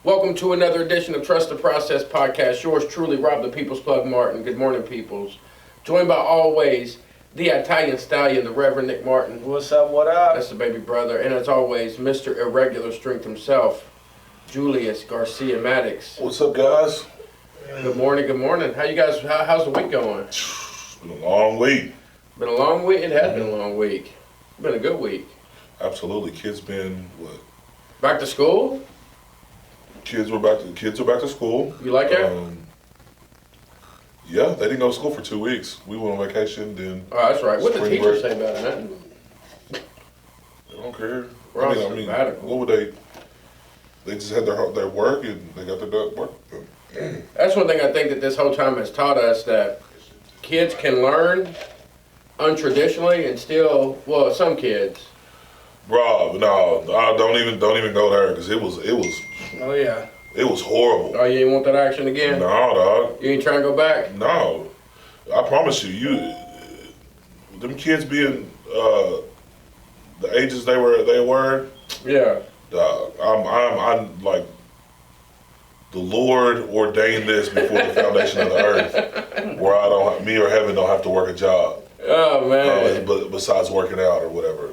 Welcome to another edition of Trust the Process podcast. Yours truly, Rob the People's Plug Martin. Good morning, peoples. Joined by always the Italian stallion, the Reverend Nick Martin. What's up, what up? That's the baby brother. And as always, Mr. Irregular Strength himself, Julius Garcia Maddox. What's up, guys? Good morning, good morning. How you guys, how's the week going? It's been a long week. Been a long week? It has been a long week. Been a good week. Absolutely. Kids been, what? Back to school? Kids are back to school. You like it? Yeah, they didn't go to school for 2 weeks. We went on vacation, then. Oh, that's right. What did the spring teachers break. say about it? Nothing. They don't care. We're on sabbatical. what would they? They just had their work and they got their work done. That's one thing I think that this whole time has taught us, that kids can learn untraditionally and still, well, some kids. Bro, no, don't even go there because it was Oh yeah. it was horrible. Oh, you ain't want that action again? No, dog. You ain't trying to go back? No, I promise you, them kids being the ages they were. Yeah. I'm like, the Lord ordained this before the foundation of the earth, where me or heaven don't have to work a job. Oh man. But besides working out or whatever.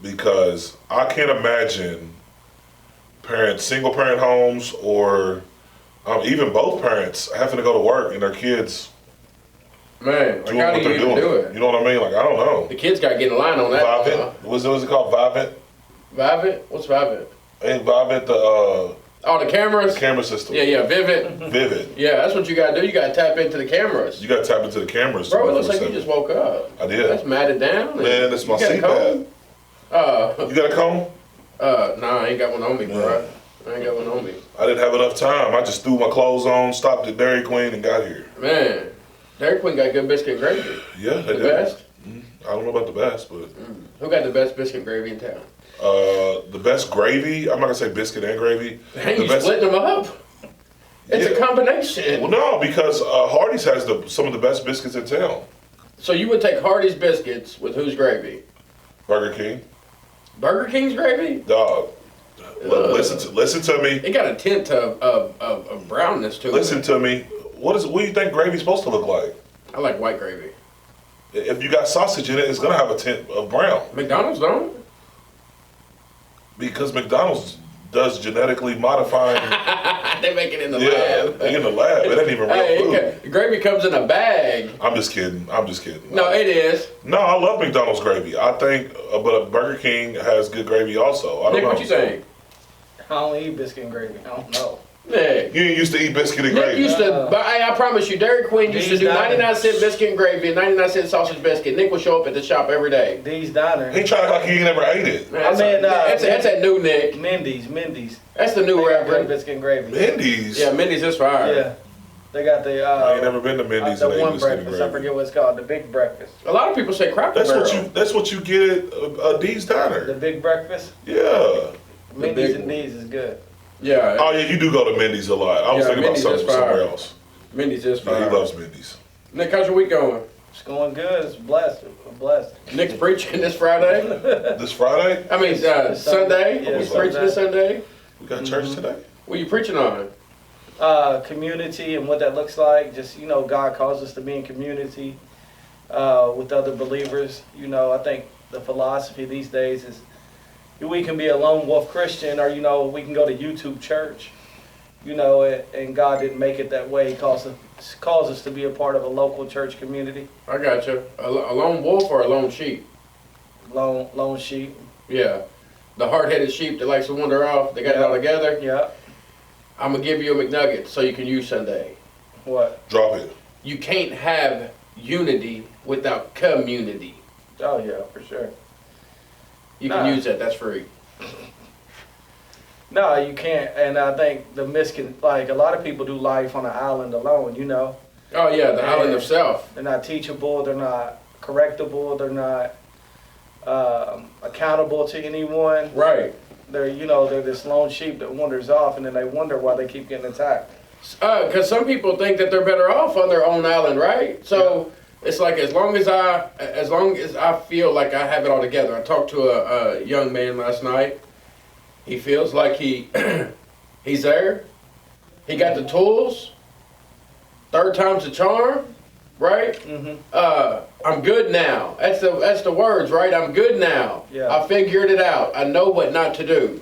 Because I can't imagine single parent homes or even both parents having to go to work and their kids Man, like doing how what do you they're even doing. do it? You know what I mean? Like, I don't know. The kids got to get in line on that. Vivint? What's it called? Vivint? Vivint? What's Vivint? Ain't Vivint the Oh, the cameras? camera system? Yeah, Vivid. Vivid. Yeah, that's what you got to do. You got to tap into the cameros. You got to tap into the cameras. Bro, it looks like you 24/7. just woke up. I did. That's matted down. Man, that's my You got a comb? CPAP. You got a comb? Nah, I ain't got one on me, bro. I ain't got one on me. I didn't have enough time. I just threw my clothes on, stopped at Dairy Queen, and got here. Man, Dairy Queen got good biscuit gravy. Yeah, they The did. best? I don't know about the best, but Who got the best biscuit gravy in town? the best gravy. I'm not gonna say biscuit and gravy. Dang, The you best- splitting them up? It's a Yeah. combination. Well, no, because Hardee's has some of the best biscuits in town. So you would take Hardee's biscuits with whose gravy? Burger King, Burger King's gravy? dog. Listen to me. It got a tint of brownness to it. Listen to me. What do you think gravy's supposed to look like? I like white gravy. If you got sausage in it, it's gonna have a tint of brown McDonald's don't? because McDonald's does genetically modifying. They make it in the Yeah, lab. they in the lab. It ain't even real Hey, food. gravy comes in a bag. I'm just kidding. No, it is. No, I love McDonald's gravy. I think, but Burger King has good gravy also. I don't Nick, know. what you think? I don't eat biscuit and gravy. I don't know. Nick. You ain't used to eat biscuit and Nick gravy. used to, but I promise you, Dairy Queen used to These do diners. 99-cent biscuit and gravy and 99-cent sausage biscuit. Nick would show up at the shop every day. These diners. He tried like he ain't never ate it. Man, I mean, that's that new Nick. Mindy's. That's the new They got great Reverend. biscuit and gravy. Mindy's. Yeah, Mindy's is fire. Yeah. They got the I ain't never been to Mindy's the and ate one biscuit and breakfast. I gravy. forget what it's called. The big breakfast. A lot of people say Cracker Barrel. That's what you get at a D's The diner. big breakfast. Yeah. Mindy's big and one. D's is good. Yeah. Oh yeah, you do go to Mindy's a lot. I was Yeah, thinking about Mindy's is somewhere fire. else. Mindy's is Yeah, fire. he loves Mindy's. Nick, how's your week going? It's going good. It's blessed. I'm blessed. Nick's preaching this Friday. This Friday, I mean, Sunday. Yeah, He's preaching this Sunday. we got church today. What are you preaching on? Community and what that looks like. Just, God calls us to be in community with other believers. I think the philosophy these days is we can be a lone wolf Christian, or we can go to YouTube church. And God didn't make it that way. He calls us to be a part of a local church community. I got you. A lone wolf or a lone sheep? Lone sheep. Yeah. The hard-headed sheep that likes to wander off. They got it all together. Yeah. I'm going to give you a McNugget so you can use Sunday. What? Drop it. You can't have unity without community. Oh yeah, for sure. You can use that. That's free. No, you can't. And I think a lot of people do life on an island alone. Oh, yeah. The island of self. They're not teachable. They're not correctable. They're not accountable to anyone. Right. They're this lone sheep that wanders off, and then they wonder why they keep getting attacked. Because some people think that they're better off on their own island, right? So it's like as long as I feel like I have it all together. I talked to a young man last night, He feels like he's there. He got the tools. Third time's the charm, right? I'm good now. That's the words, right? I'm good now. Yeah. I figured it out. I know what not to do.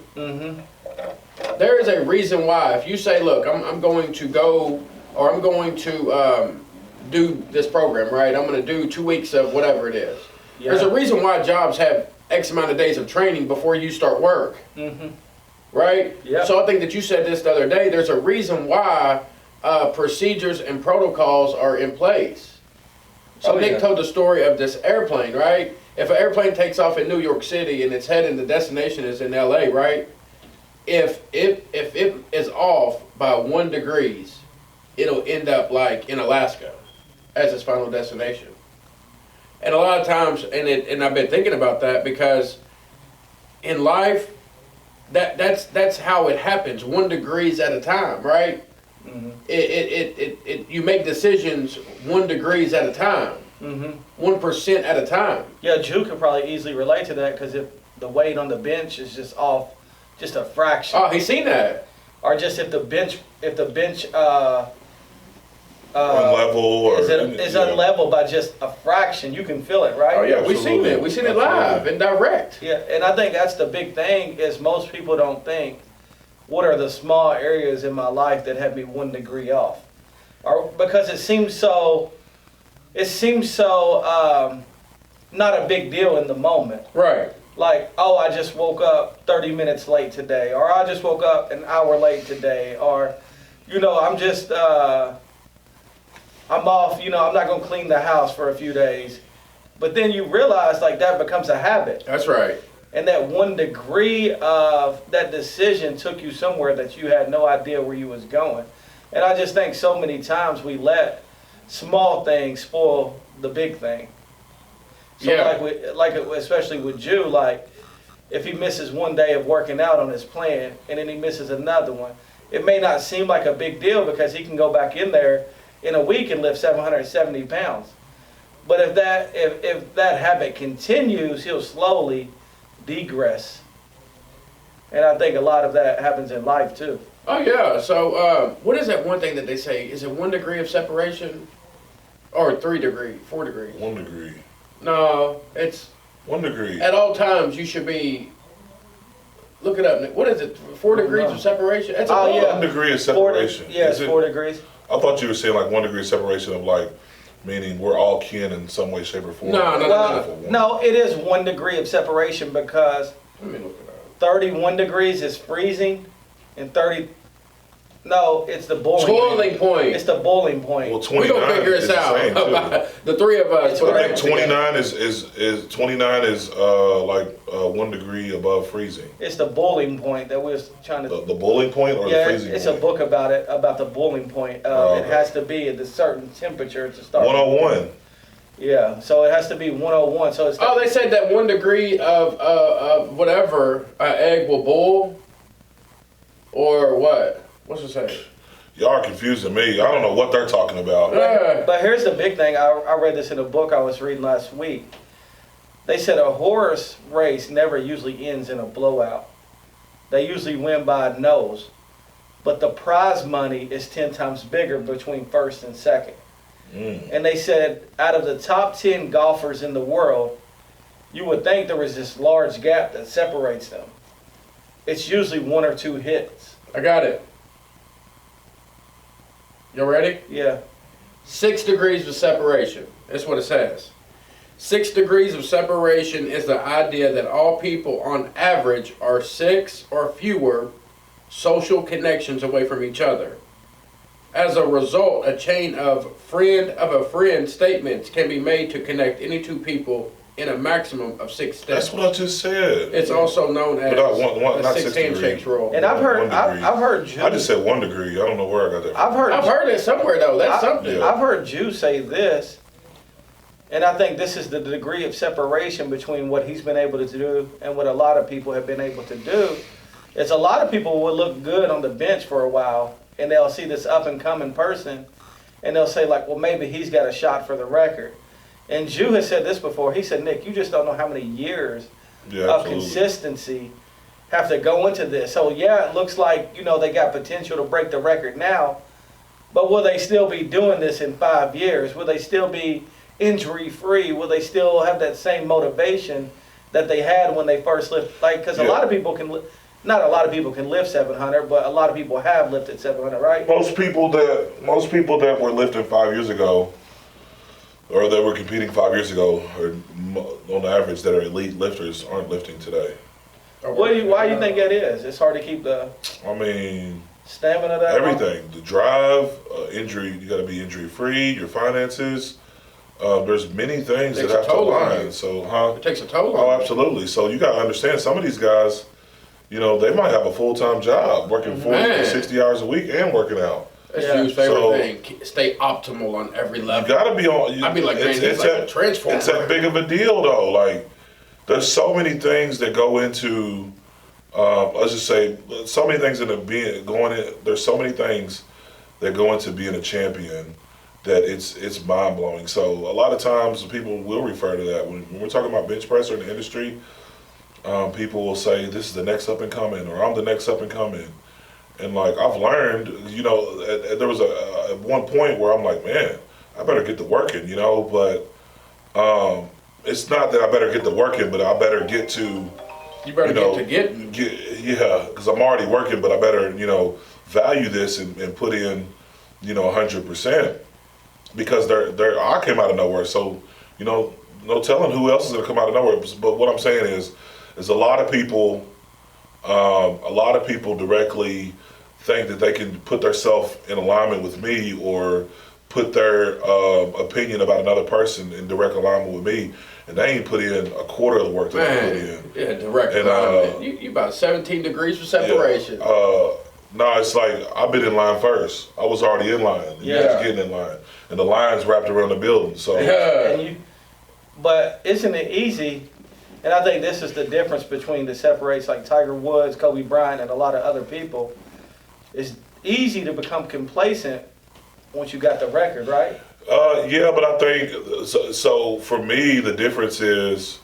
There is a reason why. If you say, look, I'm going to go, or I'm going to do this program, right? I'm going to do 2 weeks of whatever it is. Yeah. There's a reason why jobs have X amount of days of training before you start work. Right? Yeah. So I think that you said this the other day. There's a reason why procedures and protocols are in place. So Nick told the story of this airplane, right? If an airplane takes off in New York City and its heading, the destination is in LA, right? If it is off by 1 degree, it'll end up like in Alaska as its final destination. And a lot of times, and I've been thinking about that because in life, that's how it happens, 1 degree at a time, right? You make decisions 1 degree at a time, 1% at a time. Yeah, Drew could probably easily relate to that because if the weight on the bench is just off, just a fraction. Oh, he's seen that. Or just if the bench unlevel or is unlevel by just a fraction, you can feel it, right? Oh yeah, we've seen it. We've seen it live and direct. Yeah, and I think that's the big thing is most people don't think, what are the small areas in my life that have me 1 degree off? Or because it seems so not a big deal in the moment. Right. Like, oh, I just woke up 30 minutes late today, or I just woke up an hour late today, or, I'm just, I'm off, I'm not going to clean the house for a few days. But then you realize, like, that becomes a habit. That's right. And that 1 degree of that decision took you somewhere that you had no idea where you was going. And I just think so many times we let small things spoil the big thing. So especially with Jew, like if he misses 1 day of working out on his plan and then he misses another one, it may not seem like a big deal because he can go back in there in a week and lift 770 pounds. But if that habit continues, he'll slowly degress. And I think a lot of that happens in life too. Oh yeah. So what is that one thing that they say? Is it 1 degree of separation, or 3 degree, 4 degrees? 1 degree. No, it's 1 degree. At all times, you should be. Look it up. Nick. What is it? 4 degrees of separation? That's 1 degree of separation. Yes, 4 degrees. I thought you were saying like 1 degree of separation of like, meaning we're all kin in some way, shape, or form. No, it is 1 degree of separation because Let me look it up. 31 degrees is freezing, and 30. No, it's the boiling point. It's the boiling point. Well, 29 We're gonna figure this out. The 3 of us. But I think 29 is like 1 degree above freezing. It's the boiling point that we're trying to. The boiling point or the freezing it's point? a book about it, about the boiling point. It has to be at a certain temperature to start. 101. Yeah, so it has to be 101. So it's. They said that 1 degree of whatever egg will boil, or what? What's it say? Y'all are confusing me. I don't know what they're talking about. But here's the big thing. I read this in a book I was reading last week. They said a horse race never usually ends in a blowout. They usually win by a nose. But the prize money is 10 times bigger between first and second. And they said out of the top 10 golfers in the world, you would think there was this large gap that separates them. It's usually 1 or 2 hits. I got it. You ready? Yeah. 6 degrees of separation. That's what it says. 6 degrees of separation is the idea that all people on average are 6 or fewer social connections away from each other. As a result, a chain of a friend statements can be made to connect any 2 people in a maximum of 6 steps. That's what I just said. It's also known as not the 6 6 handshakes rule. And I've heard Jew. I just said 1 degree. I don't know where I got that from. I've heard it somewhere though. That's something. I've heard Jew say this, and I think this is the degree of separation between what he's been able to do and what a lot of people have been able to do. Is a lot of people will look good on the bench for a while, and they'll see this up and coming person, and they'll say like, well, maybe he's got a shot for the record. And Jew has said this before. He said, Nick, you just don't know how many years of consistency have to go into this. So yeah, it looks like, you know, they got potential to break the record now, but will they still be doing this in 5 years? Will they still be injury free? Will they still have that same motivation that they had when they first lifted? Like, because a lot of people can, not a lot of people can lift 700, but a lot of people have lifted 700, right? Most people that were lifting 5 years ago, or that were competing 5 years ago, or on average that are elite lifters, aren't lifting today. Why do you think that is? It's hard to keep the stamina that everything, long? The drive, injury, you got to be injury free, your finances. There's many things that have to align. So, it takes a toll. Oh, absolutely. So you got to understand, some of these guys, you know, they might have a full-time job, working 40 to 60 hours a week and working out. That's Hugh's favorite thing. Stay optimal on every level. You got to be on. I'd be like, man, it's like a transformer. It's that big of a deal, though. Like, there's so many things that go into. Let's just say, so many things there's so many things that go into being a champion that it's mind blowing. So a lot of times people will refer to that when we're talking about bench presser in the industry. People will say, "This is the next up and coming," or "I'm the next up and coming." And like, I've learned, you know, there was at one point where I'm like, man, I better get to working, you know, but it's not that I better get to working, but I better get to, because I'm already working, but I better, you know, value this and put in, you know, 100%, because I came out of nowhere. So, you know, no telling who else is going to come out of nowhere. But what I'm saying is a lot of people directly think that they can put themselves in alignment with me, or put their opinion about another person in direct alignment with me, and they ain't put in a quarter of the work that I put in. Yeah, direct alignment. You about 17 degrees for separation. No, it's like, I've been in line first. I was already in line. And you guys getting in line, and the line's wrapped around the building. So, but isn't it easy? And I think this is the difference between the separates like Tiger Woods, Kobe Bryant, and a lot of other people. It's easy to become complacent once you got the record, right? Yeah, but I think, so for me, the difference is,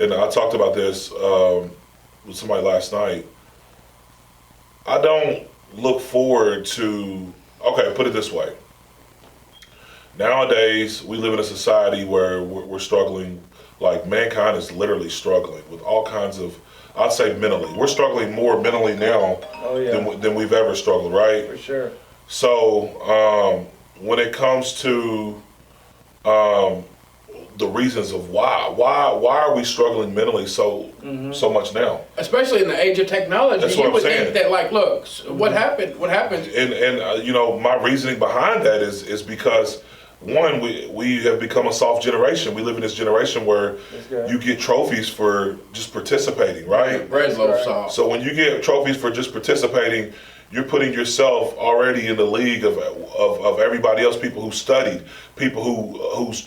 and I talked about this with somebody last night, I don't look forward to, okay, put it this way. Nowadays, we live in a society where we're struggling. Like, mankind is literally struggling with all kinds of, I'd say mentally. We're struggling more mentally now than we've ever struggled, right? For sure. So when it comes to the reasons of why are we struggling mentally so much now? Especially in the age of technology. That's what I'm saying. Think that, like, look, what happened? And you know, my reasoning behind that is because, one, we have become a soft generation. We live in this generation where you get trophies for just participating, right? Bread loaf soft. So when you get trophies for just participating, you're putting yourself already in the league of everybody else, people who studied, people who's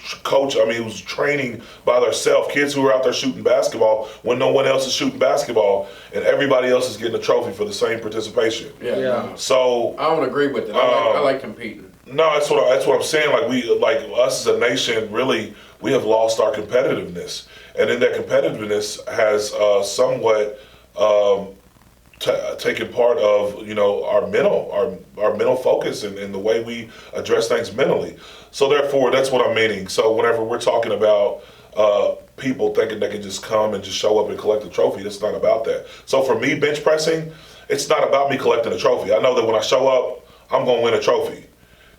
training by themselves, kids who are out there shooting basketball when no one else is shooting basketball, and everybody else is getting a trophy for the same participation. Yeah. So I don't agree with it. I like competing. No, that's what I'm saying. Like us as a nation, really, we have lost our competitiveness, and in that competitiveness has somewhat taken part of, you know, our mental focus and the way we address things mentally. So therefore, that's what I'm meaning. So whenever we're talking about people thinking they can just come and just show up and collect a trophy, it's not about that. So for me, bench pressing, it's not about me collecting a trophy. I know that when I show up, I'm going to win a trophy.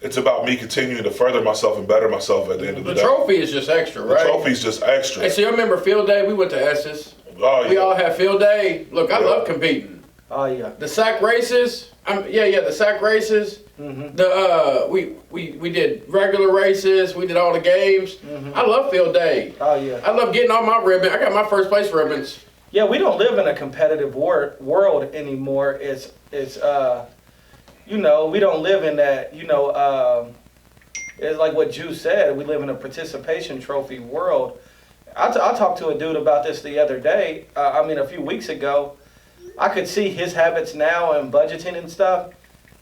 It's about me continuing to further myself and better myself at the end of the day. The trophy is just extra, right? The trophy is just extra. Hey, so you remember field day? We went to Estes. Oh, yeah. We all had field day. Look, I love competing. Oh, yeah. The sack races. The sack races. Mm-hmm. We did regular races. We did all the games. Mm-hmm. I love field day. Oh, yeah. I love getting all my ribbons. I got my first place ribbons. Yeah, we don't live in a competitive world anymore. It's you know, we don't live in that, you know, it's like what Juice said, we live in a participation trophy world. I talked to a dude about this the other day, a few weeks ago. I could see his habits now and budgeting and stuff,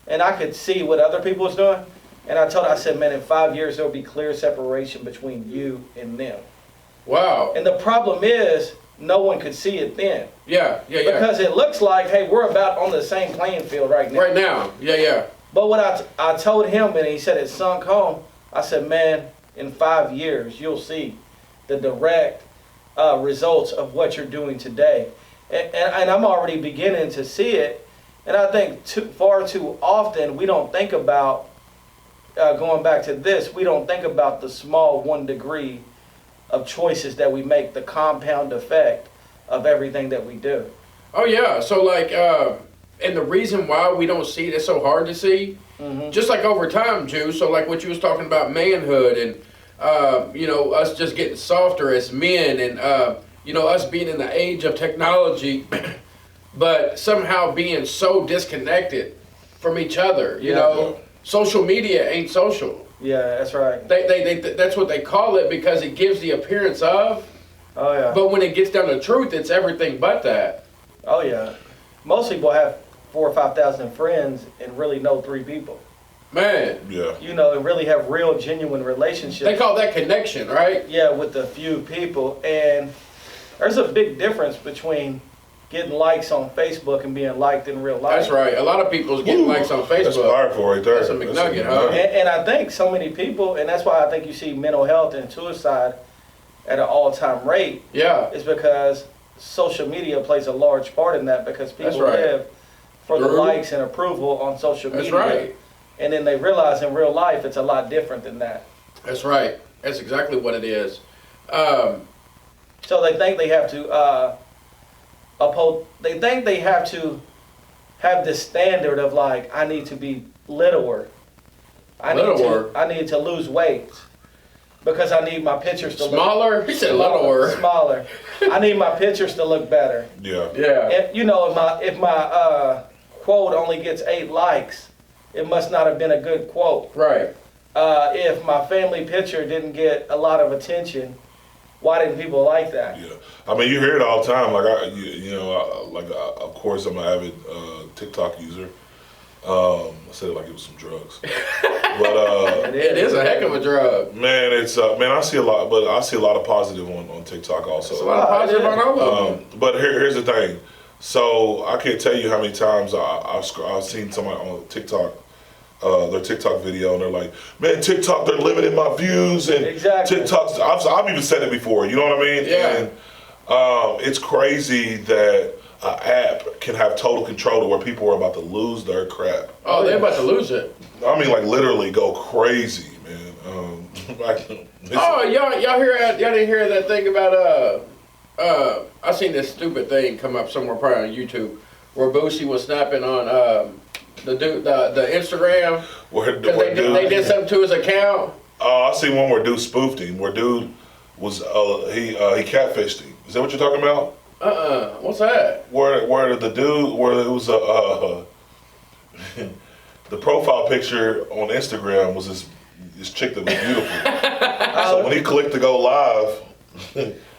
and I could see what other people was doing. And I said, man, in 5 years, there'll be clear separation between you and them. Wow. And the problem is, no one could see it then. Yeah. Because it looks like, hey, we're about on the same playing field right now. Right now. Yeah. But what I told him, and he said it sunk home, I said, man, in 5 years, you'll see the direct results of what you're doing today. And I'm already beginning to see it. And I think far too often we don't think about, going back to this, we don't think about the small 1 degree of choices that we make, the compound effect of everything that we do. Oh yeah, so like, and the reason why we don't see it, it's so hard to see, just like over time, Jew. So like what you was talking about, manhood, and us just getting softer as men, and us being in the age of technology, but somehow being so disconnected from each other. You know, social media ain't social. Yeah, that's right. They that's what they call it because it gives the appearance of. Oh yeah. But when it gets down to truth, it's everything but that. Oh yeah. Most people have 4,000 or 5,000 friends and really know 3 people. Man. Yeah. And really have real, genuine relationships. They call that connection, right? Yeah, with a few people. And there's a big difference between getting likes on Facebook and being liked in real life. That's right. A lot of people's getting likes on Facebook. That's powerful right there. That's a McNugget, huh? And I think so many people, and that's why I think you see mental health and suicide at an all-time rate. Yeah. Is because social media plays a large part in that, because people live for the likes and approval on social media. That's right. And then they realize in real life it's a lot different than that. That's right. That's exactly what it is. So they think they have to they think they have to have this standard of like, I need to be littler. I need to lose weight because I need my pictures to smaller. Look he said littler. Smaller. I need my pictures to look better. Yeah. If my quote only gets 8 likes, it must not have been a good quote. Right. If my family picture didn't get a lot of attention, why didn't people like that? Yeah, I mean, you hear it all the time. Like of course, I'm an avid TikTok user. I said it like it was some drugs, but it is a heck of a drug. Man, it's I see a lot, but I see a lot of positive on TikTok also. It's a lot of positive on all of them. But here's the thing. So I can't tell you how many times I've seen somebody on TikTok. Their TikTok video, and they're like, man, TikTok, they're limiting my views, and TikTok's, I've even said it before, you know what I mean? Yeah. And it's crazy that an app can have total control to where people are about to lose their crap. Oh, they're about to lose it. I mean, like literally go crazy, man. Y'all didn't hear that thing about I seen this stupid thing come up somewhere probably on YouTube where Boosie was snapping on the Instagram because they did something to his account. I seen one where dude spoofed him. Where dude was he catfished him. Is that what you're talking about? What's that? Where it was the profile picture on Instagram was this chick that was beautiful. So when he clicked to go live.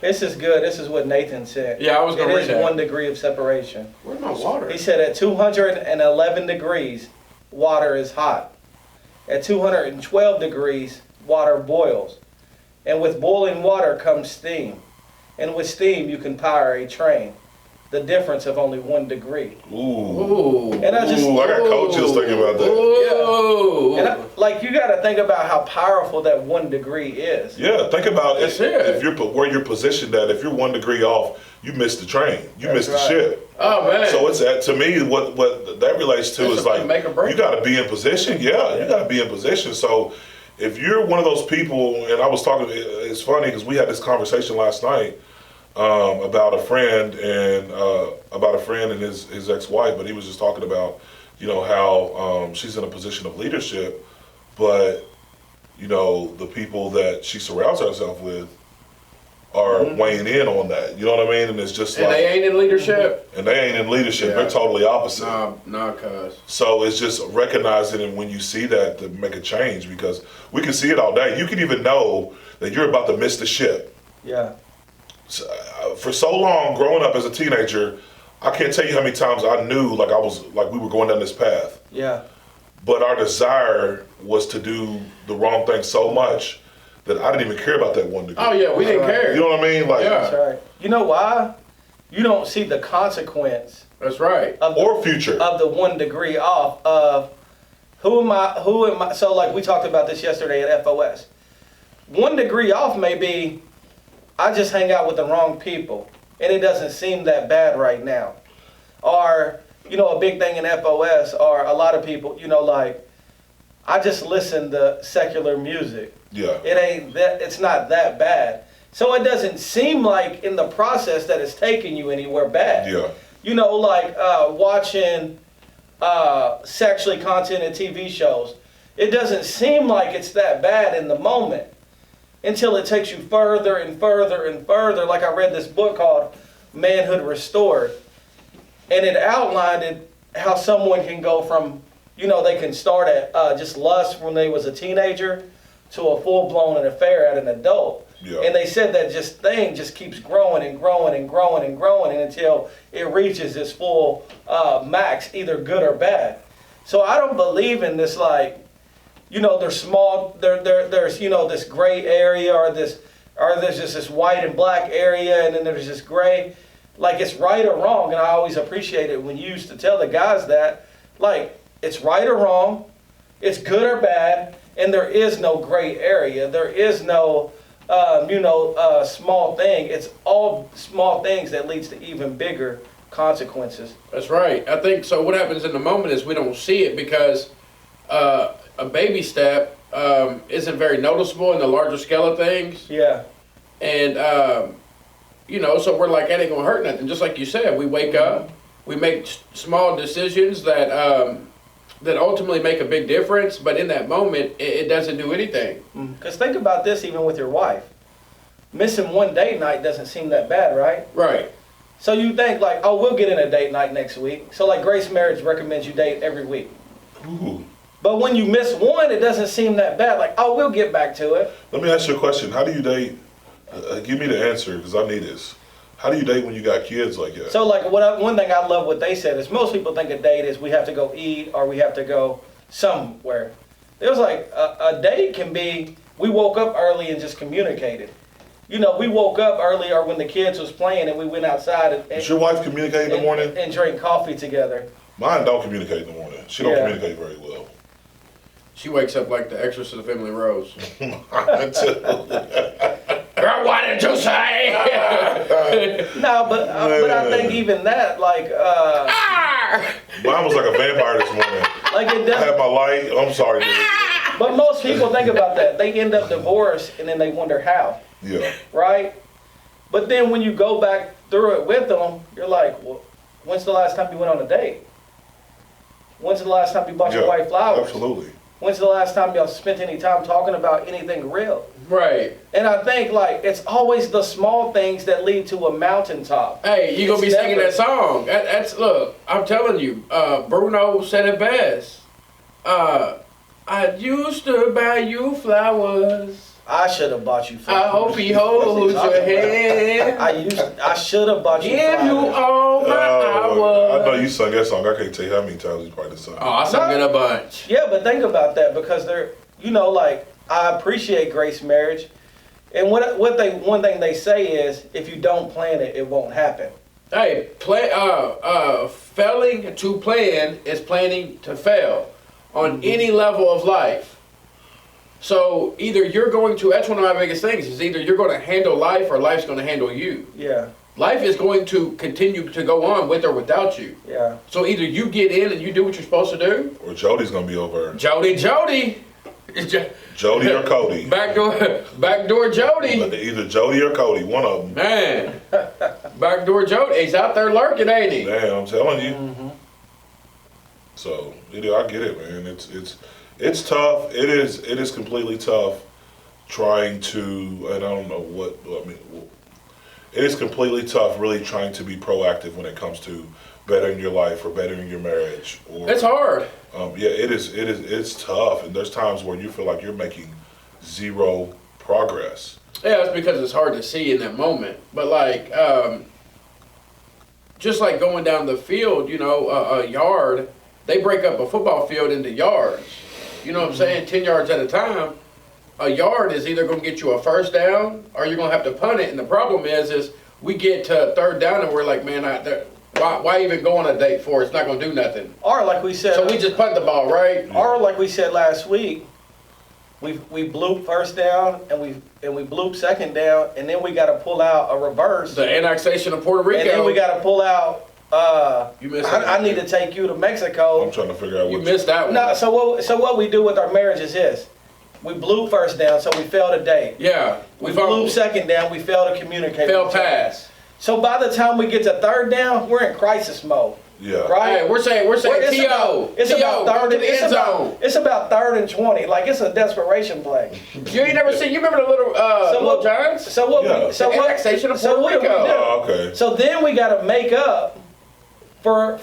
This is good. This is what Nathan said. Yeah, I was going to read that. 1 degree of separation. Where's my water? He said at 211 degrees, water is hot. At 212 degrees, water boils. And with boiling water comes steam. And with steam, you can power a train. The difference of only 1 degree. Ooh. And I got coaches thinking about that. Ooh. Yeah. And you got to think about how powerful that 1 degree is. Yeah, think about if where you're positioned at. If you're 1 degree off, you missed the train. You missed the ship. Oh man. So it's to me what that relates to is like you got to be in position. Yeah, you got to be in position. So if you're one of those people, and I was talking, it's funny because we had this conversation last night. About a friend and his ex-wife, but he was just talking about, how she's in a position of leadership, but the people that she surrounds herself with are weighing in on that. You know what I mean? And it's just they ain't in leadership. And they ain't in leadership. Yeah. They're totally opposite. Nah, cuz. So it's just recognizing it when you see that to make a change, because we can see it all day. You can even know that you're about to miss the ship. Yeah. So, for so long, growing up as a teenager, I can't tell you how many times I knew we were going down this path. Yeah. But our desire was to do the wrong thing so much that I didn't even care about that 1 degree. Oh yeah, we didn't care. You know what I mean? Like, Yeah. That's right. You know why? You don't see the consequence That's right. of or future. of the 1 degree off of who am I, so like we talked about this yesterday at FOS. 1 degree off may be, I just hang out with the wrong people and it doesn't seem that bad right now. Or, you know, a big thing in FOS are a lot of people, you know, like, I just listen to secular music. Yeah. It's not that bad. So it doesn't seem like in the process that it's taking you anywhere bad. Yeah. You know, like watching sexually contented TV shows. It doesn't seem like it's that bad in the moment until it takes you further and further and further. Like I read this book called Manhood Restored, and it outlined how someone can go from, you know, they can start at just lust when they was a teenager to a full-blown affair at an adult. Yeah. And they said that thing just keeps growing and growing and growing and growing and until it reaches its full max, either good or bad. So I don't believe in this, like, you know, there's you know, this gray area or there's just this white and black area and then there's this gray. Like, it's right or wrong. And I always appreciate it when you used to tell the guys that, like, it's right or wrong, it's good or bad, and there is no gray area. There is no small thing. It's all small things that leads to even bigger consequences. That's right. I think so. What happens in the moment is we don't see it because a baby step isn't very noticeable in the larger scale of things. Yeah. And you know, so we're like, that ain't gonna hurt nothing. Just like you said, we wake up, we make small decisions that that ultimately make a big difference, but in that moment, it doesn't do anything. Because think about this, even with your wife. Missing one date night doesn't seem that bad, right? Right. So you think like, oh, we'll get in a date night next week. So like Grace Marriage recommends you date every week. Ooh. But when you miss one, it doesn't seem that bad. Like, oh, we'll get back to it. Let me ask you a question. How do you date? Give me the answer because I need this. How do you date when you got kids like that? So like one thing I love what they said is most people think a date is we have to go eat or we have to go somewhere. It was like a date can be we woke up early and just communicated. You know, we woke up early or when the kids was playing and we went outside and Does your wife communicate in the morning? And drink coffee together. Mine don't communicate in the morning. She don't communicate very well. She wakes up like the Exorcist of Emily Rose. Mine too. Girl, what did you say? No, but I think even that, like, Mine was like a vampire this morning. like it I doesn't. had my light. I'm sorry, dude. But most people think about that. They end up divorced and then they wonder how, Yeah. right? But then when you go back through it with them, you're like, well, when's the last time you went on a date? When's the last time you bought your wife flowers? Absolutely. When's the last time y'all spent any time talking about anything real? Right. And I think, like, it's always the small things that lead to a mountaintop. Hey, you gonna be singing that song. That's look, I'm telling you, Bruno said it best. I used to buy you flowers. I should have bought you flowers. I hope he holds your hand. I should have bought you Give flowers. you all my hours. I know you sung that song. I can't tell you how many times you probably sung. Oh, I sung it a bunch. Yeah, but think about that because they're, you know, like, I appreciate Grace Marriage. And one thing they say is, if you don't plan it, it won't happen. Hey, failing to plan is planning to fail on any level of life. So either you're going to, that's one of my biggest things, is either you're going to handle life or life's going to handle you. Yeah. Life is going to continue to go on with or without you. Yeah. So either you get in and you do what you're supposed to do. Or Jody's going to be over. Jody. Jody or Cody. Backdoor Jody. Either Jody or Cody, one of them. Man. Backdoor Jody. He's out there lurking, ain't he? Damn, I'm telling you. Mm-hmm. So, I get it, man. It's tough. It is completely tough trying to, and I don't know what, I mean, it is completely tough really trying to be proactive when it comes to bettering your life or bettering your marriage. Or, It's hard. Yeah, it's tough. And there's times where you feel like you're making zero progress. Yeah, it's because it's hard to see in that moment. But like, just like going down the field, you know, a yard, they break up a football field into yards. You know what I'm saying? 10 yards at a time. a yard is either going to get you a first down or you're going to have to punt it. And the problem is we get to third down and we're like, man, why even go on a date for it? It's not going to do nothing. Or like we said, so we just punt the ball, right? Or like we said last week, we bloop first down and we bloop second down, and then we got to pull out a reverse. The annexation of Puerto Rico. And then we got to pull out. You missed I need to take you to Mexico. I'm trying to figure out what you missed that one. No, so what we do with our marriages is we blew first down, so we failed a date. Yeah. We blew second down, we failed to communicate. Failed pass. So by the time we get to third down, we're in crisis mode. Yeah. Right? Hey, we're saying T.O. It's about third in the end zone. It's about 3rd and 20. Like, it's a desperation play. You ain't never seen. You remember the little Giants? So what? Yeah. So the what? annexation of So Puerto what do we Rico. do? Oh, okay. So then we got to make up for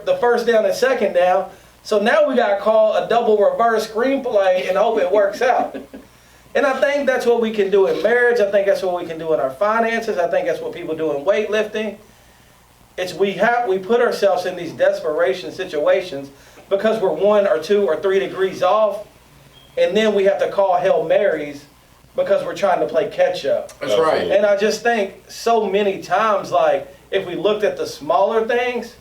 the first down and second down. So now we got to call a double reverse screenplay and hope it works out. And I think that's what we can do in marriage. I think that's what we can do in our finances. I think that's what people do in weightlifting. It's we put ourselves in these desperation situations because we're 1 or 2 or 3 degrees off, and then we have to call Hail Marys because we're trying to play catch up. That's right. And I just think so many times, like, if we looked at the smaller things,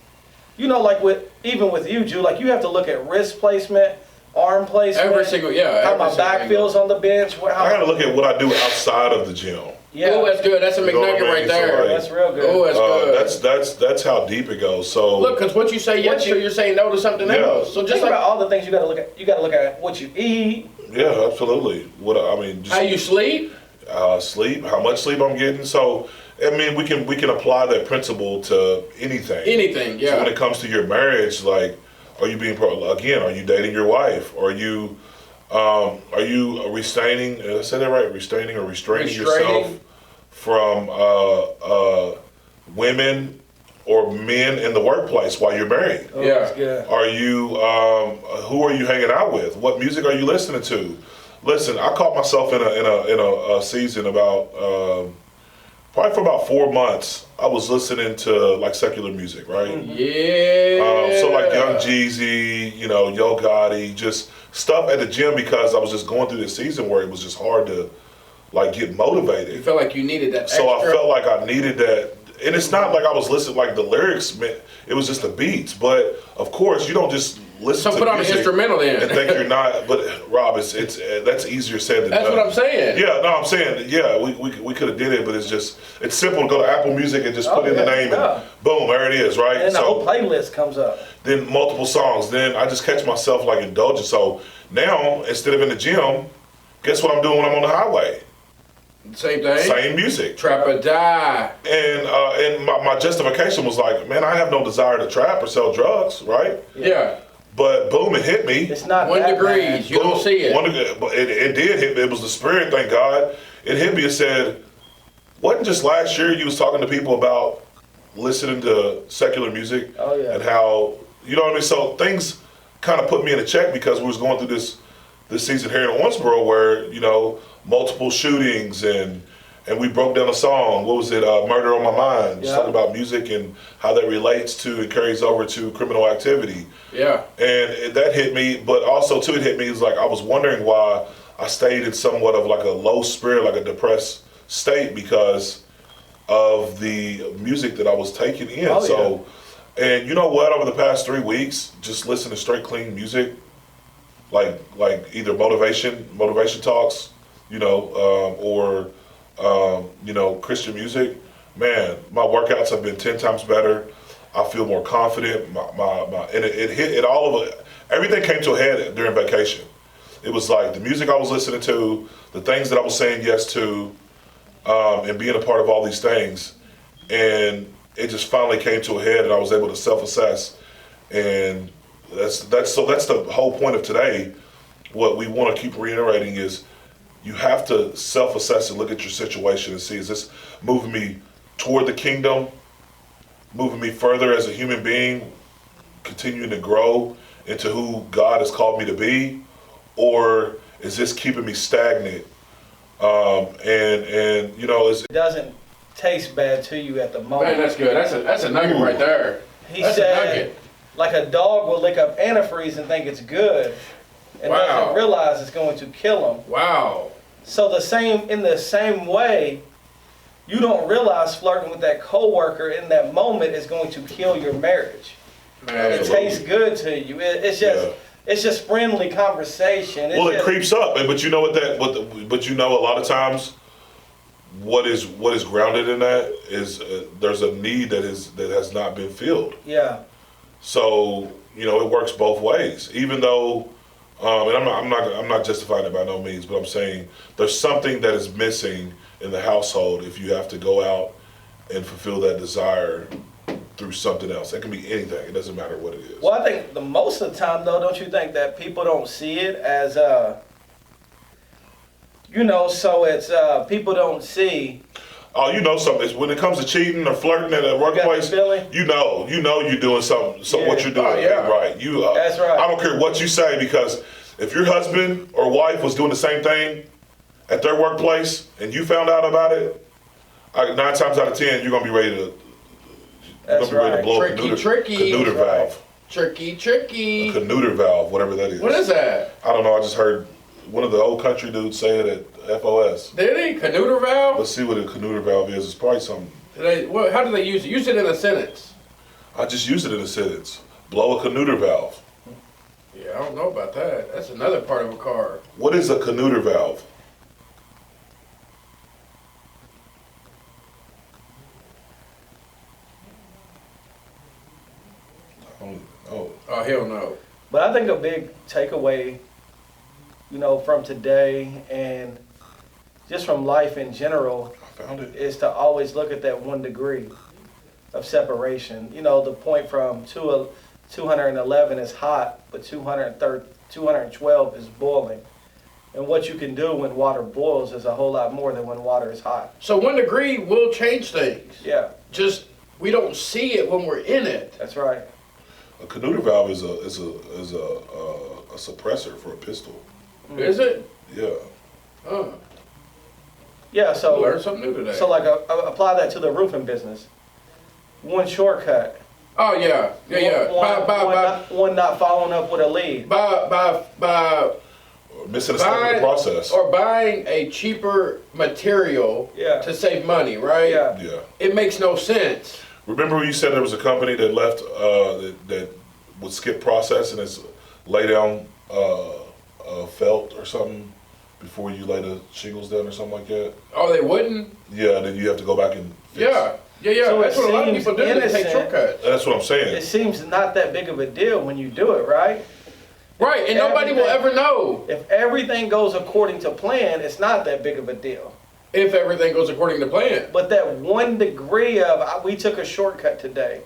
you know, like even with you, Ju, like, you have to look at wrist placement, arm placement. Every single, yeah. How my back feels on the bench. I gotta look at what I do outside of the gym. Yeah. Oh, that's good. That's a You know what McNugget I mean? right there. So, like, That's real good. Oh, that's good. That's how deep it goes. So Look, because what you say yes to, you're saying no to something Yeah. else. So just Think like about all the things you got to look at. You got to look at what you eat. yeah, absolutely. What I mean, just how you sleep. sleep, how much sleep I'm getting. So I mean, we can apply that principle to anything. Anything, yeah. So when it comes to your marriage, like, are you being again? Are you dating your wife? Are you restraining? Did I say that right? Restraining or restraining yourself from women or men in the workplace while you're married? Oh, Yeah. that's good. Are you who are you hanging out with? What music are you listening to? Listen, I caught myself in a season about probably for about 4 months. I was listening to like secular music, right? Yeah. So like Young Jeezy, you know, Yo Gotti, just stuff at the gym because I was just going through this season where it was just hard to like get motivated. You felt like you needed that So extra. I felt like I needed that. And it's not like I was listening, like the lyrics, it was just the beats. But of course, you don't just listen So to put on an music instrumental then. and think you're not. But Rob, it's that's easier said than That's done. what I'm saying. Yeah, no, I'm saying, yeah, we could have did it, but it's simple to go to Apple Music and just put in the name and boom, there it is, right? And then the whole playlist comes up. Then multiple songs. Then I just catch myself like indulging. So now, instead of in the gym, guess what I'm doing when I'm on the highway? Same thing. Same music. Trap or die. And my justification was like, man, I have no desire to trap or sell drugs, right? Yeah. But boom, it hit me. It's not 1 that degrees. bad. You don't see it. But it did hit me. It was the spirit, thank God. It hit me and said, wasn't just last year you was talking to people about listening to secular music Oh, yeah. and how, you know what I mean? So things kind of put me in a check because we was going through this season here in Owensboro where, you know, multiple shootings and we broke down a song. What was it? Murder on My Mind. Just Yeah. talking about music and how that relates to and carries over to criminal activity. Yeah. And that hit me, but also too, it hit me is like I was wondering why I stayed in somewhat of like a low spirit, like a depressed state because of the music that I was taking in. Oh, So, and you know what? Over the past 3 weeks, just listening to straight clean music, like either motivation talks, you know, or you know, Christian music. Man, my workouts have been 10 times better. I feel more confident. And it hit it all of it. Everything came to a head during vacation. It was like the music I was listening to, the things that I was saying yes to, and being a part of all these things. And it just finally came to a head and I was able to self-assess. And that's the whole point of today. What we want to keep reiterating is you have to self-assess and look at your situation and see, is this moving me toward the kingdom, moving me further as a human being, continuing to grow into who God has called me to be, or is this keeping me stagnant? And you know, It doesn't taste bad to you at the moment. Man, that's good. That's a nugget right there. He That's a said, nugget. like a dog will lick up antifreeze and think it's good, and Wow. doesn't realize it's going to kill him. Wow. So in the same way, you don't realize flirting with that coworker in that moment is going to kill your marriage. It tastes good to you. It's just friendly conversation. It creeps up, but you know but you know a lot of times what is grounded in that is there's a need that has not been filled. Yeah. So it works both ways. Even though, and I'm not justifying it by no means, but I'm saying there's something that is missing in the household if you have to go out and fulfill that desire through something else. That can be anything. It doesn't matter what it is. Well, I think most of the time, though, don't you think that people don't see it as so it's people don't see. Oh, something. When it comes to cheating or flirting at a workplace, you know you're doing something. So what you're doing ain't right. That's right. I don't care what you say, because if your husband or wife was doing the same thing at their workplace and you found out about it, 9 times out of 10 you're gonna be ready to. That's right. Ready to blow Tricky. Canuter valve. Tricky. A canuter valve, whatever that is. What is that? I don't know. I just heard one of the old country dudes say it at FOS. Did he? Canuter valve? Let's see what a canuter valve is. It's probably something. How do they use it? Use it in a sentence. I just used it in a sentence. Blow a canuter valve. Yeah, I don't know about that. That's another part of a car. What is a canuter valve? Oh, hell no. But I think a big takeaway, from today and just from life in general, is to always look at that 1 degree of separation. The point from 211 is hot, but 212 is boiling. And what you can do when water boils is a whole lot more than when water is hot. So 1 degree will change things. Yeah. Just we don't see it when we're in it. That's right. A canuter valve is a suppressor for a pistol. Is it? Yeah. Oh. Yeah. So learn something new today. So apply that to the roofing business. 1 shortcut. Oh yeah. One not following up with a lead. By missing a step in the process. Or buying a cheaper material to save money, right? Yeah. It makes no sense. Remember when you said there was a company that left that would skip process and it's lay down felt or something before you lay the shingles down or something like that? Oh, they wouldn't? Yeah, then you have to go back and fix. Yeah. So that's what a lot of people do. They take shortcuts. That's what I'm saying. It seems not that big of a deal when you do it, right? Right, and nobody will ever know. If everything goes according to plan, it's not that big of a deal. If everything goes according to plan. But that 1 degree of, we took a shortcut today,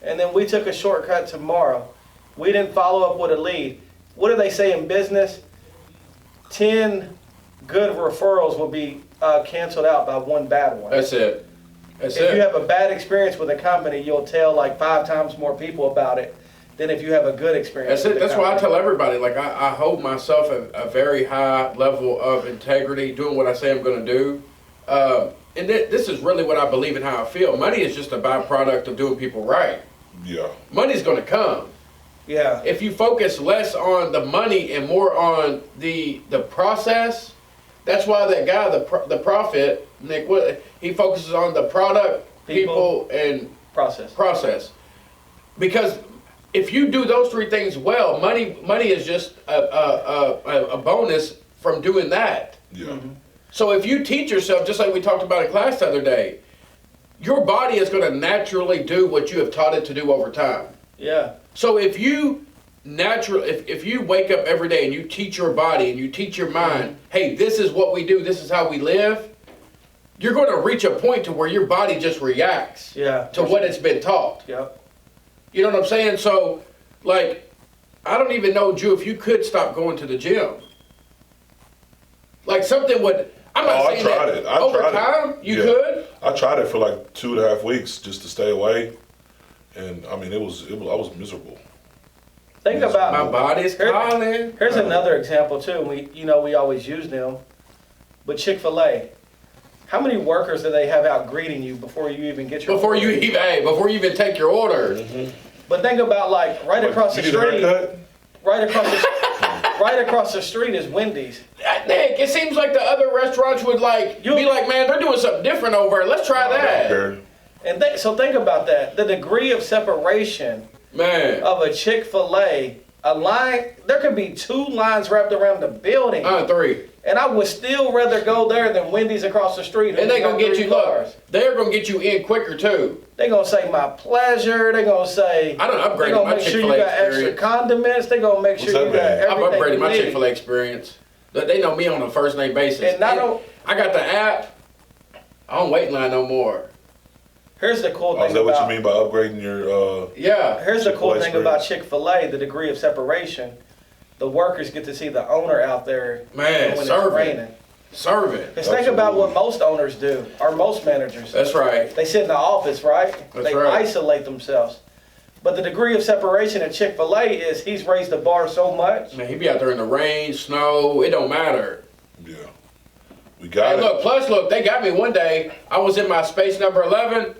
and then we took a shortcut tomorrow. We didn't follow up with a lead. What do they say in business? 10 good referrals will be canceled out by 1 bad one. That's it. If you have a bad experience with a company, you'll tell like 5 times more people about it than if you have a good experience. That's it. That's why I tell everybody, like I hold myself at a very high level of integrity, doing what I say I'm going to do. And this is really what I believe and how I feel. Money is just a byproduct of doing people right. Yeah. Money's going to come. Yeah. If you focus less on the money and more on the process, that's why that guy, the prophet, Nick, he focuses on the product, people and process. Because if you do those 3 things well, money is just a bonus from doing that. Yeah. Mm-hmm. So if you teach yourself, just like we talked about in class the other day, your body is going to naturally do what you have taught it to do over time. Yeah. So if you if you wake up every day and you teach your body and you teach your mind, hey, this is what we do, this is how we live, you're going to reach a point to where your body just reacts to what it's been taught. Yep. You know what I'm saying? So, like, I don't even know, Drew, if you could stop going to the gym. Like, something would... I'm not saying that over time you could. I tried it for like 2.5 weeks just to stay away. And, I mean, I was miserable. Think about... My body's calling. Here's another example, too. We always use them. But Chick-fil-A. How many workers do they have out greeting you before you even get your order? Before you even take your order. Mm-hmm. But think about right across the street. Right across the street is Wendy's. Nick, it seems like the other restaurants would be like, man, they're doing something different over here. Let's try that. And so think about that. The degree of separation of a Chick-fil-A, a line, there could be 2 lines wrapped around the building. 3. And I would still rather go there than Wendy's across the street. And they're going to get you, they're going to get you in quicker too. They're going to say my pleasure. They're going to say, I don't upgrade they're going my to make Chick-fil-A sure you got experience. extra condiments. They're going to make sure you got everything. I'm upgrading my you need. Chick-fil-A experience. They know me on a first name basis. And I got the app. I don't wait in line no more. Here's the cool thing Is that what you mean by upgrading your Here's the cool thing Chick-fil-A about Chick-fil-A, the degree of separation. The workers get to see the owner out there Man, when serve it's it. raining. Serve it. Because think about what most owners do, or most managers. That's right. They sit in the office, right? They right. isolate themselves. But the degree of separation at Chick-fil-A is he's raised the bar so much. Man, he be out there in the rain, snow, it don't matter. Yeah. We got it. Look, they got me one day. I was in my space number 11.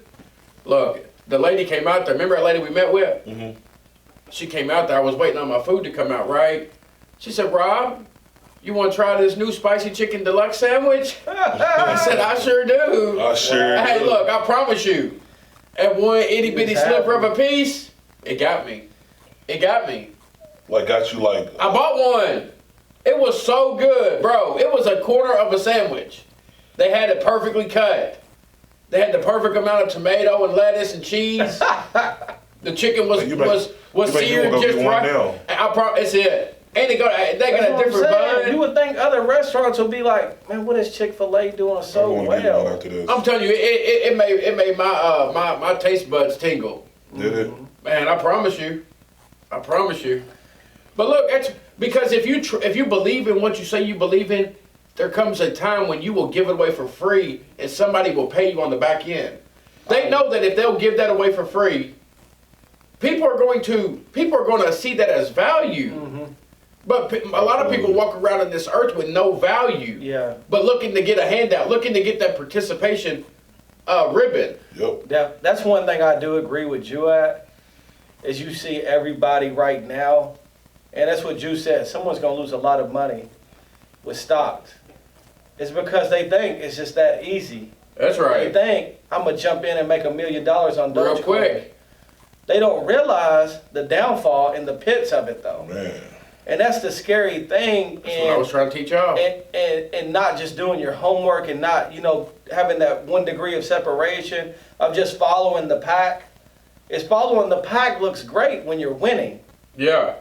Look, the lady came out there. Remember that lady we met with? Mm-hmm. She came out there. I was waiting on my food to come out, right? She said, Rob, you want to try this new spicy chicken deluxe sandwich? I said, I sure do. I sure do. Hey, look, I promise you, at one itty bitty sliver of a piece, it got me. It got me. Got you I bought one. It was so good, bro. It was a quarter of a sandwich. They had it perfectly cut. They had the perfect amount of tomato and lettuce and cheese. The chicken was seared just right. It's it. And they got a different bun. You would think other restaurants would be like, man, what is Chick-fil-A doing so well? I'm telling you, it made my taste buds tingle. Did it? Man, I promise you. But look, it's because if you believe in what you say you believe in, there comes a time when you will give it away for free and somebody will pay you on the back end. They know that if they'll give that away for free, people are going to see that as value. Mm-hmm. But a lot of people walk around on this earth with no value. Yeah. But looking to get a handout, looking to get that participation ribbon. Yep. That's one thing I do agree with you at, is you see everybody right now, and that's what Ju said, someone's going to lose a lot of money with stocks. It's because they think it's just that easy. That's right. They think, I'm going to jump in and make $1 million on Dogecoin. Real quick. They don't realize the downfall and the pits of it, though. Man. And that's the scary thing. That's what I was trying to teach y'all. And not just doing your homework and not, having that 1 degree of separation of just following the pack. It's following the pack looks great when you're winning. Yeah.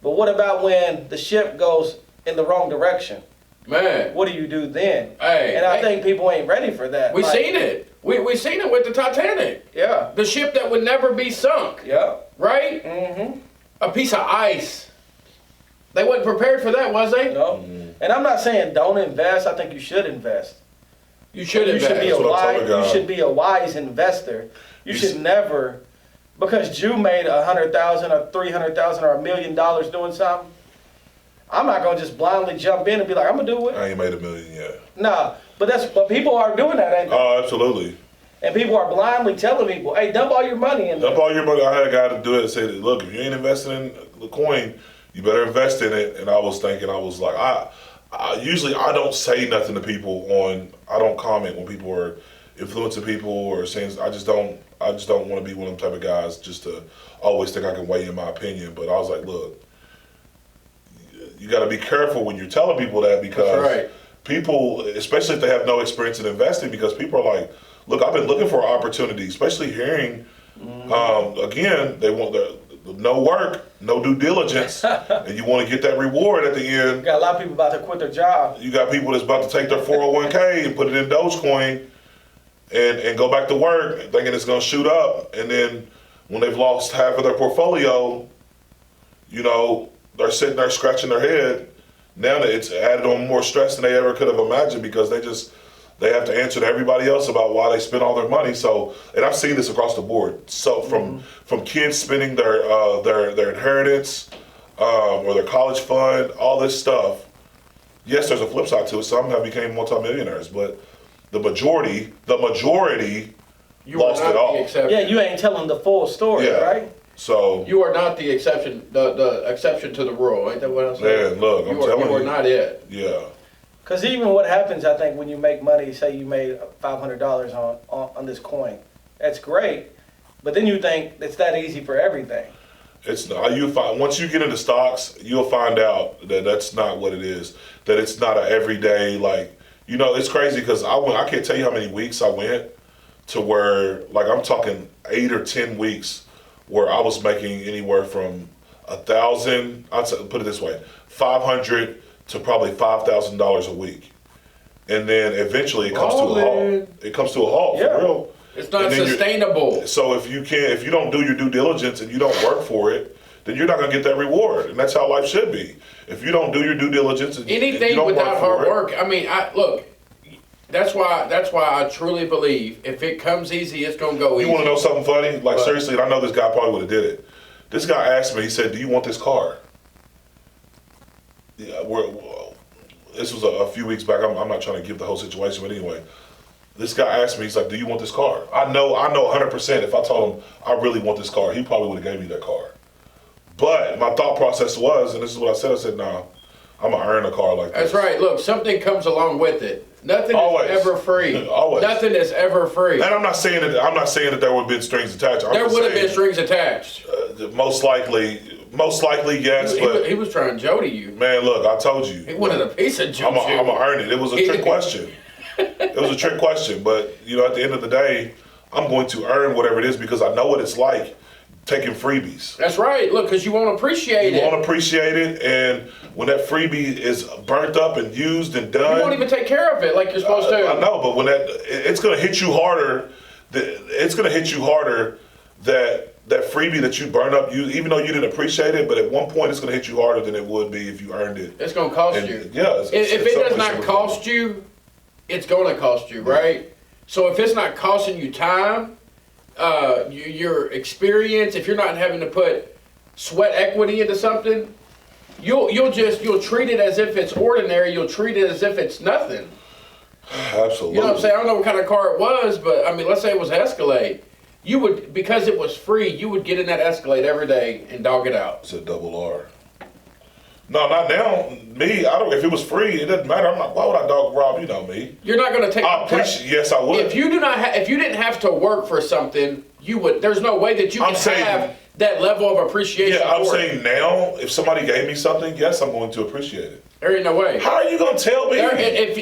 But what about when the ship goes in the wrong direction? Man. What do you do then? Hey. And I think people ain't ready for that. We seen it. We seen it with the Titanic. Yeah. The ship that would never be sunk. Yeah. Right? Mm-hmm. A piece of ice. They wasn't prepared for that, was they? No. Mm-hmm. And I'm not saying don't invest. I think you should invest. You should invest. You should be a wise investor. You should never, because Jew made $100,000 or $300,000 or $1 million doing something. I'm not gonna just blindly jump in and be like, I'm gonna do it. I ain't made $1 million yet. Nah, but people are doing that, ain't they? Oh, absolutely. And people are blindly telling people, hey, dump all your money in there. Dump all your money. I had a guy to do it and say, look, if you ain't investing in the coin, you better invest in it. And I was like, I usually don't say nothing to people I don't comment when people are influencing people or saying, I just don't want to be one of them type of guys just to always think I can weigh in my opinion. But I was like, look, you got to be careful when you're telling people that, because people, especially if they have no experience in investing, because people are like, look, I've been looking for an opportunity, especially hearing, again, they want no work, no due diligence, and you want to get that reward at the end. You got a lot of people about to quit their job. You got people that's about to take their 401k and put it in Dogecoin and go back to work thinking it's going to shoot up. And then when they've lost half of their portfolio, they're sitting there scratching their head. Now that it's added on more stress than they ever could have imagined, because they have to answer to everybody else about why they spent all their money. So, and I've seen this across the board. So from kids spending their inheritance or their college fund, all this stuff. Yes, there's a flip side to it. Some have become multimillionaires, but the majority lost it all. Yeah, you ain't telling the full story, right? So you are not the exception, the exception to the rule. Ain't that what I'm saying? man, look, I'm telling you, you are not it. yeah. Because even what happens, I think, when you make money, say you made $500 on this coin, that's great. But then you think it's that easy for everything. It's not. You find once you get into stocks, you'll find out that that's not what it is. That it's not an everyday it's crazy because I can't tell you how many weeks I went to where I'm talking 8 or 10 weeks where I was making anywhere from $1,000. Put it this way, $500 to probably $5,000 a week, and then eventually it comes to a halt. It comes to a halt for real. It's not sustainable. So if you don't do your due diligence and you don't work for it, then you're not going to get that reward, and that's how life should be. If you don't do your due diligence, and anything you don't without hard work. it, I mean, look. That's why I truly believe if it comes easy, it's gonna go easy. You want to know something funny? Seriously, and I know this guy probably would have did it. This guy asked me. He said, "Do you want this car?" Yeah, this was a few weeks back. I'm not trying to give the whole situation, but anyway. This guy asked me, he's like, "Do you want this car?" I know 100% if I told him I really want this car, he probably would have gave me that car. But my thought process was, and this is what I said, nah, I'm going to earn a car like this. That's right. Look, something comes along with it. Nothing is ever free. Always. Nothing is ever free. And I'm not saying that there would have been strings attached. There would have been strings attached. Most likely, yes. He was trying to Jody you. Man, look, I told you. He wanted a piece of juice. I'm going to earn it. It was a trick question. It was a trick question, but at the end of the day, I'm going to earn whatever it is because I know what it's like taking freebies. That's right. Look, because you won't appreciate it. You won't appreciate it, and when that freebie is burnt up and used and done, you won't even take care of it like you're supposed to. I know, but when it's going to hit you harder. It's going to hit you harder that freebie that you burn up, even though you didn't appreciate it, but at one point it's going to hit you harder than it would be if you earned it. It's going to cost you. Yeah. If it does not cost you, it's going to cost you, right? So if it's not costing you time, your experience, if you're not having to put sweat equity into something, you'll treat it as if it's ordinary. You'll treat it as if it's nothing. Absolutely. You know what I'm saying? I don't know what kind of car it was, but I mean, let's say it was Escalade. You would, because it was free, you would get in that Escalade every day and dog it out. It's a double R. No, not now. Me, if it was free, it doesn't matter. I'm not. Why would I dog Rob? You know me. You're not going to take. Yes, I would. If you if you didn't have to work for something, you would. There's no way that you can have that level of appreciation. Yeah, I'm saying now, if somebody gave me something, yes, I'm going to appreciate it. There ain't no way. How are you going to tell me?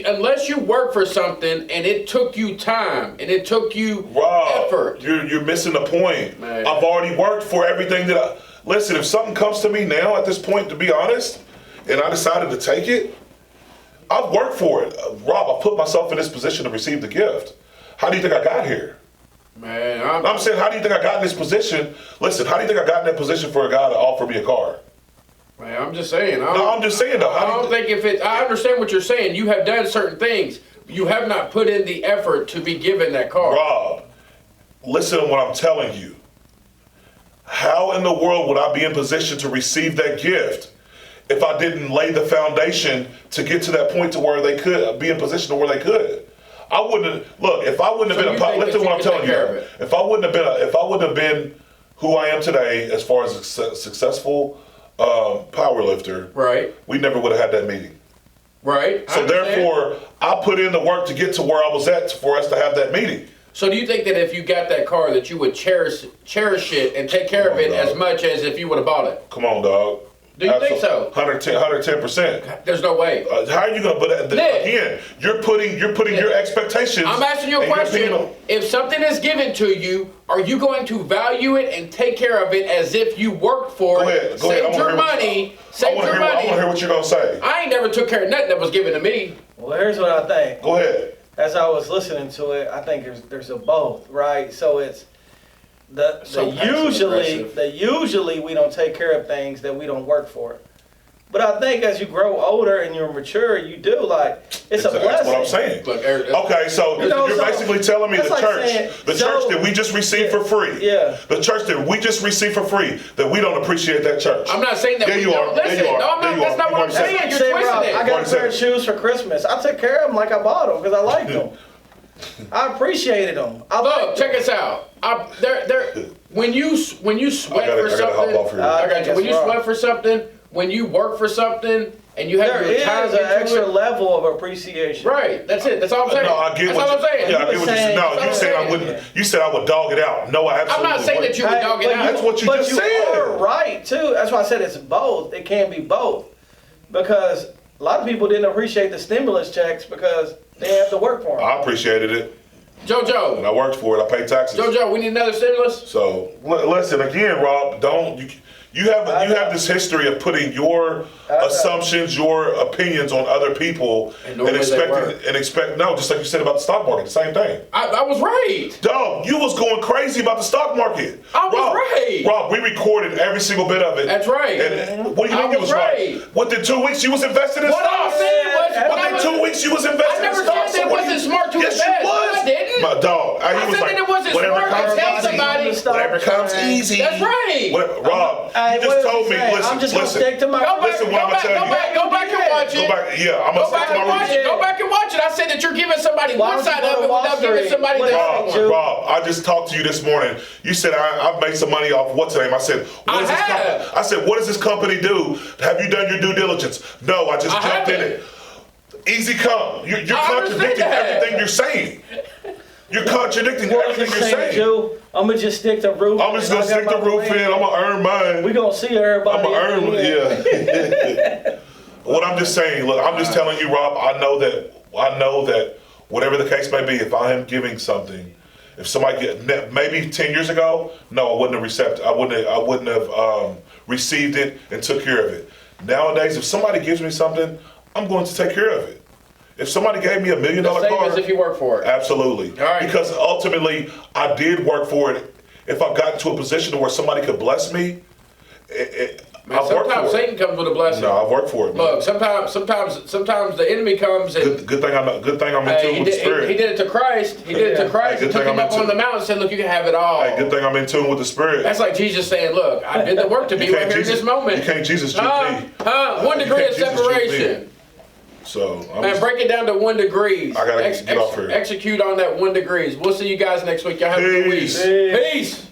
Unless you work for something and it took you time and it took you effort. You're missing the point. Man. I've already worked for everything that listen, if something comes to me now at this point, to be honest, and I decided to take it, I've worked for it. Rob, I put myself in this position to receive the gift. How do you think I got here? Man, I'm saying, how do you think I got in this position? Listen, how do you think I got in that position for a guy to offer me a car? Man, I'm just saying. I'm just saying though. I understand what you're saying. You have done certain things. You have not put in the effort to be given that car. Rob, listen to what I'm telling you. How in the world would I be in position to receive that gift if I didn't lay the foundation to get to that point to where they could be in position to where they could? I wouldn't look if I wouldn't have been a listen to what I'm telling you. If I wouldn't have been who I am today as far as a successful power lifter, right? We never would have had that meeting. Right. So therefore, I put in the work to get to where I was at for us to have that meeting. So do you think that if you got that car that you would cherish it and take care of it as much as if you would have bought it? Come on, dog. Do you think so? 110%. There's no way. How are you going to put that? Again, you're putting your expectations. I'm asking you a question. If something is given to you, are you going to value it and take care of it as if you worked for it? Go ahead. Saved your money. I want to hear what you're going to say. I ain't never took care of nothing that was given to me. Well, here's what I think. Go ahead. As I was listening to it, I think there's a both, right? So it's usually we don't take care of things that we don't work for. But I think as you grow older and you're mature, you do it's a blessing. That's what I'm saying. Okay, so you're basically telling me the church that we just received for free. Yeah. The church that we just received for free, that we don't appreciate that church. I'm not saying that we don't. Listen, that's not what I'm saying. You're twisting it. I got a pair of shoes for Christmas. I took care of them like I bought them because I liked them. I appreciated them. Look, check us out. When you sweat for I gotta hop off something, here. I got you. When you That's sweat for something, when you work for something, and you have There your time is an into extra it, level of appreciation. right? That's it. That's all I'm saying. No, I get That's what all I'm you, saying. yeah, I get what you said. No, you That's said all I I'm wouldn't. You said I would dog it out. No, I I'm absolutely not saying wouldn't. that you would dog it out. That's what you just said. But you are right too. That's why I said it's both. It can be both, because a lot of people didn't appreciate the stimulus checks because they have to work for them. I appreciated it, and JoJo, I worked for it. I paid taxes. JoJo, we need another stimulus. So listen again, Rob. Don't you have this history of putting your assumptions, your opinions on other people, And normally they expect no, just like you said about the stock market, the same thing. I was right. Dog, you was going crazy about the stock market. I was right. Rob, we recorded every single bit of it. That's right. And what do you I mean you was was right? right. Within 2 weeks you was invested in What I stocks. said was, Within 2 weeks you was invested I never in stocks. said that it wasn't smart to yes, invest. you was. I didn't. My dog. I said that it wasn't smart to tell somebody. Whatever comes easy. That's right. Rob, Hey, you what just did told he me. say? Listen, I'm just gonna listen. stick to my. Go back, Listen, what I'm gonna tell you. go back and watch it. Go back. Yeah, I'm gonna Go stick back to and my watch roots. it. Go back and watch it. I said that you're giving somebody Why one don't you side go of to it Wall without giving Street? somebody the other one. Jude. Rob, I just talked to you this morning. You said I've made some money off what's the name? I said, what is this company? I said, what does this company do? Have you done your due diligence? No, I just jumped in it. Easy come. You're contradicting everything you're saying. You're contradicting everything you're saying. Joe, I'm gonna just stick to roof. I'm just gonna stick the roof in. I'm gonna earn mine. We gonna see everybody. I'm gonna earn, yeah. What I'm just saying, look, I'm just telling you, Rob. I know that whatever the case may be, if I am giving something, if somebody maybe 10 years ago, no, I wouldn't have received it and took care of it. Nowadays, if somebody gives me something, I'm going to take care of it. If somebody gave me $1 million car, Same as if you work for it. Absolutely. All right. Because ultimately, I did work for it. If I got into a position where somebody could bless me, Man, sometimes Satan comes with a blessing. No, I've worked for it. Man. Look, sometimes the enemy comes and good thing I'm in tune with the Spirit. He did it to Christ. He did it to Christ. Good Took thing him I'm up in on the tune. mountain and said, "Look, you can have it all." Hey, good thing I'm in tune with the Spirit. That's like Jesus saying, "Look, I did the work to be right here in this moment." You can't Jesus juke me. 1 degree of separation. So Man, break it down to 1 degree. I gotta get off here. Execute on that 1 degree. We'll see you guys next week. Y'all have a good week. Peace. Peace.